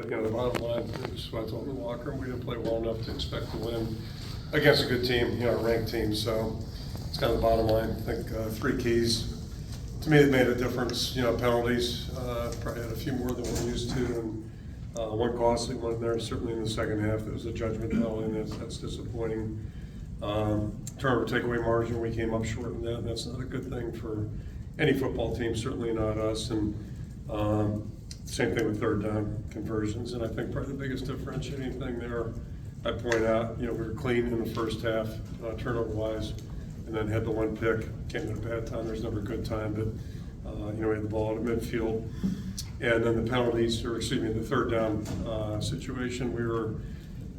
The bottom line is what I told the locker room, we didn't play well enough to expect to win against a good team, a ranked team. So it's kind of the bottom line. I think 3 keys to me that made a difference. Penalties, probably had a few more than we're used to, and one costly one there. Certainly in the second half, there was a judgment penalty, and that's disappointing. Turnover takeaway margin, we came up short in that. That's not a good thing for any football team, certainly not us. And same thing with third down conversions, and I think probably the biggest differentiating thing there, I point out, we were clean in the first half, turnover-wise, and then had the one pick. Came at a bad time. There's never a good time, but we had the ball at midfield, and then the penalties, the third down situation.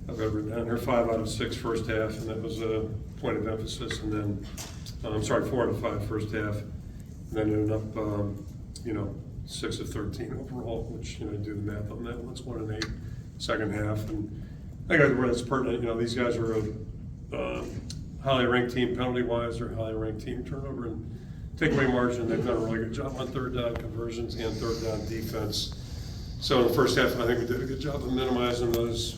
I've got it written down here, 5 out of 6 first half, and that was a point of emphasis. And then, 4 out of 5 first half, and then ended up, 6 of 13 overall, which, do the math on that one. It's 1 and 8 second half. And I think where that's pertinent, these guys are a highly ranked team penalty-wise, or highly ranked team turnover and takeaway margin. They've done a really good job on third down conversions and third down defense. So in the first half, I think we did a good job of minimizing those,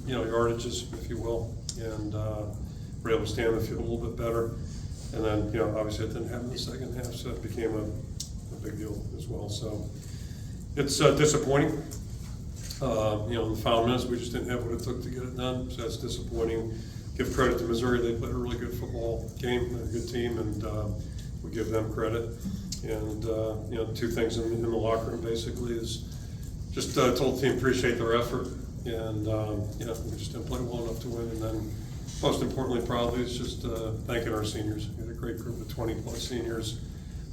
yardages, if you will, and were able to stay on the field a little bit better. And then, obviously it didn't happen in the second half, so it became a big deal as well. So it's disappointing. In the final minutes, we just didn't have what it took to get it done, so that's disappointing. Give credit to Missouri. They played a really good football game. They're a good team, and we give them credit. And, 2 things in the locker room basically is just told the team appreciate their effort, and we just didn't play well enough to win. And then most importantly probably is just thanking our seniors. We had a great group of 20+ seniors.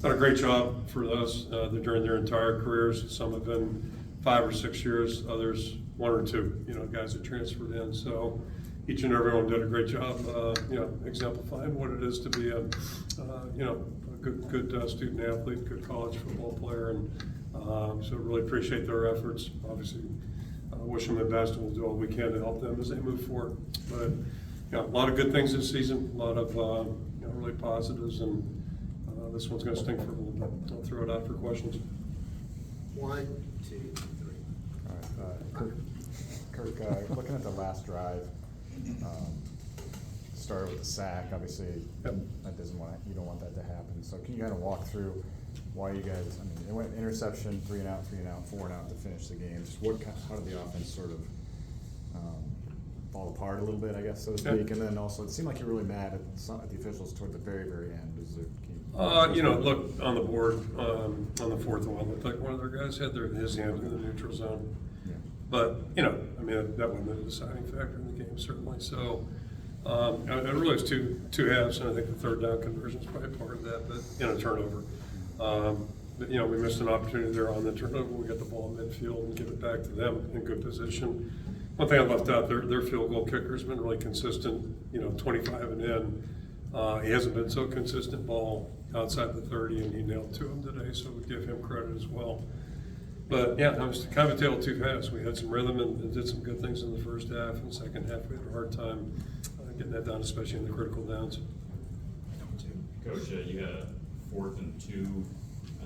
Done a great job for us during their entire careers. Some have been 5 or 6 years, others 1 or 2, guys that transferred in. So each and every one did a great job, exemplifying what it is to be a good student athlete, good college football player. And so really appreciate their efforts. Obviously, wish them the best, and we'll do all we can to help them as they move forward. But a lot of good things this season, a lot of really positives, and this one's going to stink for a little bit. I'll throw it out for questions. 1, 2, 3. All right, Kirk, looking at the last drive, started with the sack. Obviously, Yep. You don't want that to happen. So can you kind of walk through why you guys? It went interception, 3 and out, 4 and out to finish the game. Just how did the offense sort of fall apart a little bit, I guess, so to speak? And then also, it seemed like you're really mad at the officials toward the very, very end. Look on the board on the fourth one. Looked like one of their guys had his hand in the neutral zone. Yeah. But that wasn't a deciding factor in the game, certainly. So it really was two halves, and I think the third down conversion is probably part of that. But a turnover. We missed an opportunity there on the turnover. We got the ball in midfield and give it back to them in good position. One thing I left out, their field goal kicker has been really consistent, 25 and in. He hasn't been so consistent ball outside the 30, and he nailed 2 of them today, so we give him credit as well. But it was kind of a tale of 2 halves. We had some rhythm and did some good things in the first half. In the second half, we had a hard time getting that done, especially in the critical downs. Coach, you had a 4th and 2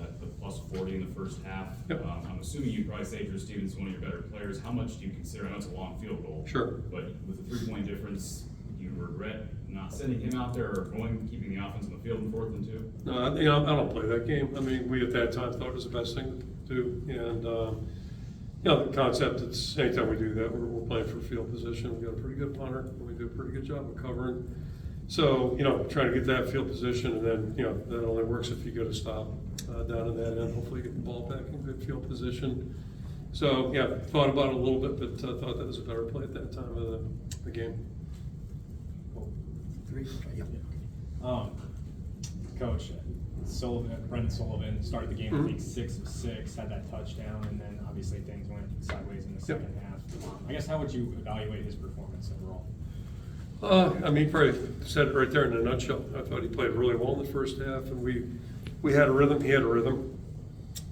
at the +40 in the first half. Yep. I'm assuming you probably say Drew Stevens is one of your better players. How much do you consider? I know it's a long field goal. Sure. But with the 3-point difference, do you regret not sending him out there or keeping the offense on the field in 4th and 2? No, I don't play that game. We at that time thought it was the best thing to do, and the concept it's anytime we do that, we're playing for field position. We got a pretty good punter, and we do a pretty good job of covering. So trying to get that field position, and then that only works if you get a stop down in that end. Hopefully, get the ball back in good field position. So thought about it a little bit, but thought that was a better play at that time of the game. 3. Coach, Brendan Sullivan started the game, I think 6 of 6, had that touchdown, and then obviously things went sideways in the second half. I guess how would you evaluate his performance overall? Probably said it right there in a nutshell. I thought he played really well in the first half, and we had a rhythm. He had a rhythm,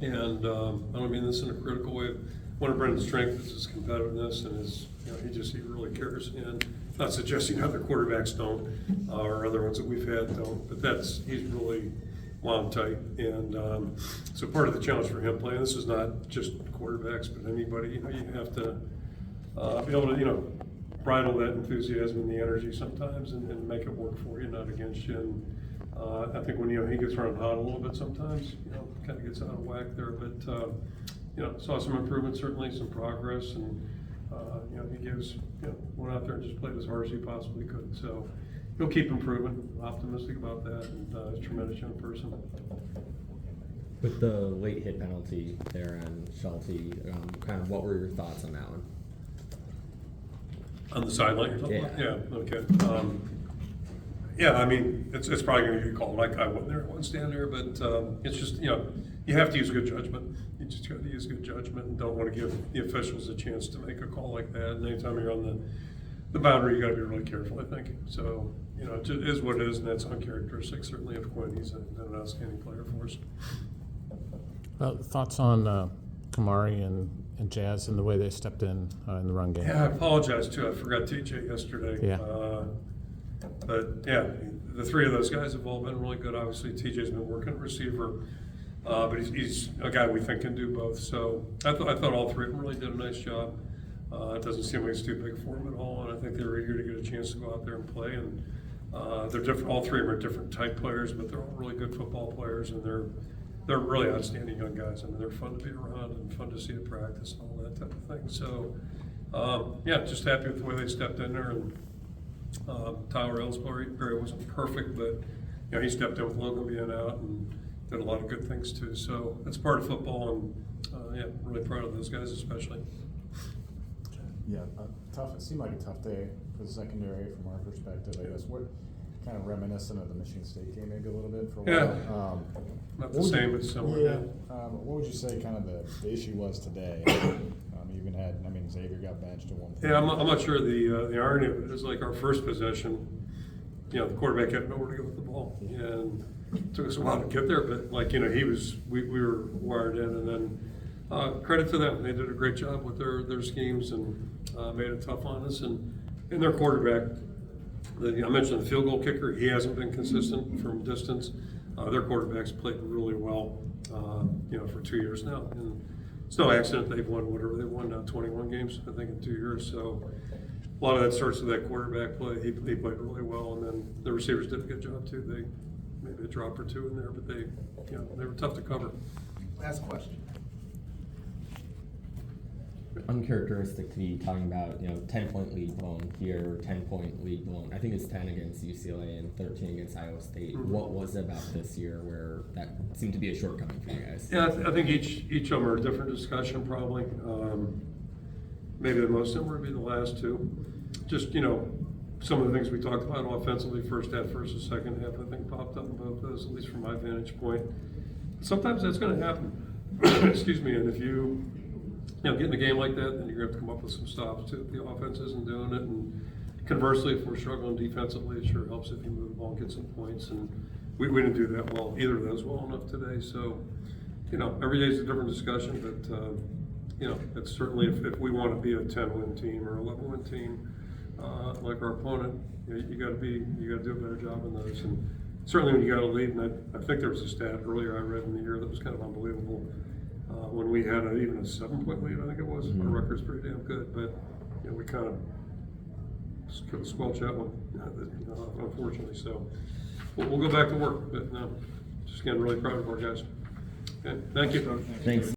and I don't mean this in a critical way. One of Brendan's strengths is his competitiveness, and he really cares. And not suggesting other quarterbacks don't, or other ones that we've had don't, but he's really wound tight. And so part of the challenge for him playing, this is not just quarterbacks, but anybody, you have to be able to, bridle that enthusiasm and the energy sometimes and make it work for you, not against you. And I think when, he gets run hot a little bit sometimes, kind of gets out of whack there. But, saw some improvement, certainly some progress. And, he went out there and just played as hard as he possibly could. So he'll keep improving, optimistic about that, and he's a tremendous young person. With the late hit penalty there on Schulte, kind of what were your thoughts on that one? On the sideline you're talking about? Yeah. Yeah, okay. Yeah, I mean, it's probably gonna get called. I wasn't there, I wasn't standing there, but it's just, you have to use good judgment. You just got to use good judgment and don't want to give the officials a chance to make a call like that. And anytime you're on the boundary, you got to be really careful, I think. So, it is what it is, and that's uncharacteristic, certainly, of Quinn. He's an outstanding player for us. Thoughts on Kamari and Jazz and the way they stepped in the run game? Yeah, I apologize, too. I forgot TJ yesterday. Yeah. But, yeah, the three of those guys have all been really good. Obviously, TJ's been working at receiver. But he's a guy we think can do both. So I thought all three of them really did a nice job. It doesn't seem like it's too big for them at all, and I think they were eager to get a chance to go out there and play. And they're different. All three of them are different type players, but they're all really good football players, and they're really outstanding young guys. I mean, they're fun to be around and fun to see at practice and all that type of thing. So just happy with the way they stepped in there. And Tyler Ellsbury wasn't perfect, but he stepped in with Logan being out and did a lot of good things too. So that's part of football, and really proud of those guys especially. Yeah, tough. It seemed like a tough day for the secondary from our perspective. I guess what kind of reminiscent of the Michigan State game maybe a little bit for a while. Not the same, but similar. Yeah. What would you say kind of the issue was today? Even had, Xavier got benched at one point. Yeah, I'm not sure the irony of it is like our first possession, the quarterback had nowhere to go with the ball, and it took us a while to get there. But we were wired in, and then credit to them, they did a great job with their schemes and made it tough on us. And their quarterback, I mentioned the field goal kicker, he hasn't been consistent from distance. Their quarterback's played really well, for 2 years now. And it's no accident they've won whatever they won now, 21 games, I think, in 2 years. So a lot of that starts with that quarterback play. He played really well, and then the receivers did a good job too. They maybe a drop or two in there, but they were tough to cover. Last question. Uncharacteristic to be talking about, 10-point lead blown here, 10-point lead blown. I think it's 10 against UCLA and 13 against Iowa State. Mm-hmm. What was it about this year where that seemed to be a shortcoming for you guys? Yeah, I think each of them are a different discussion probably. Maybe the most similar would be the last two. Just, some of the things we talked about offensively, first half versus second half, I think popped up in both those, at least from my vantage point. Sometimes that's going to happen. Excuse me, and if you get in a game like that, then you're going to have to come up with some stops too if the offense isn't doing it. And conversely, if we're struggling defensively, it sure helps if you move the ball and get some points. And we didn't do that well, either of those well enough today. So, every day is a different discussion, but, it's certainly if we want to be a 10-win team or 11-win team, like our opponent, you got to do a better job in those. And certainly when you got a lead, and I think there was a stat earlier I read in the year that was kind of unbelievable. When we had even a 7-point lead, I think it was. Our record's pretty damn good, but we kind of squelch that one, unfortunately. So we'll go back to work, but just again, really proud of our guys. Okay, thank you. Thanks.